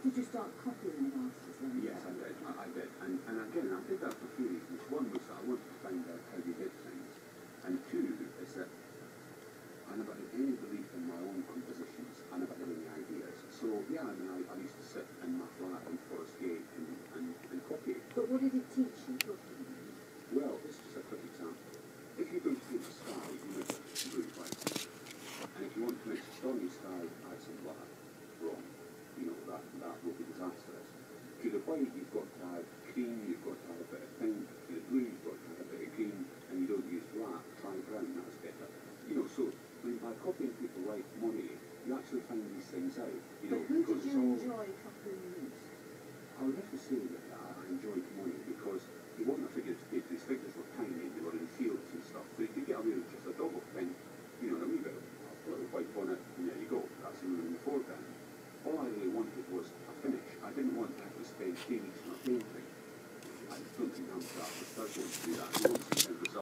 Did you start copying the masters then? Yes, I did. I did. And again, I did that for two reasons. One was that I wanted to find out how you did things. And two is that I never had any belief in my own compositions. I never had any ideas. So, yeah, I mean, I used to sit in my flat in Forest Gate and copy. But what did it teach you? Copying? Well, this is a quick example. If you're going to paint a sky, you make blue white. And if you want to make a stormy sky, add some black. Wrong. You know, that will be disastrous. To the white, you've got to add cream, you've got to add a bit of pink. To the blue, you've got to add a bit of green. And you don't use black. Try brown, that's better. You know, so by copying people like Monet, you actually find these things out. You know, but who did you enjoy copying most? I would have to say that I enjoyed Monet because he wasn't a figure to paint. His figures were tiny, they were in fields and stuff. So you could get away with just a dog of pink, you know, and a wee bit of a little white bonnet, and there you go. That's him in the foreground. All I really wanted was a finish. I didn't want to have to spend 3 weeks on a painting. I don't think I'm that. I was going to do that. I want to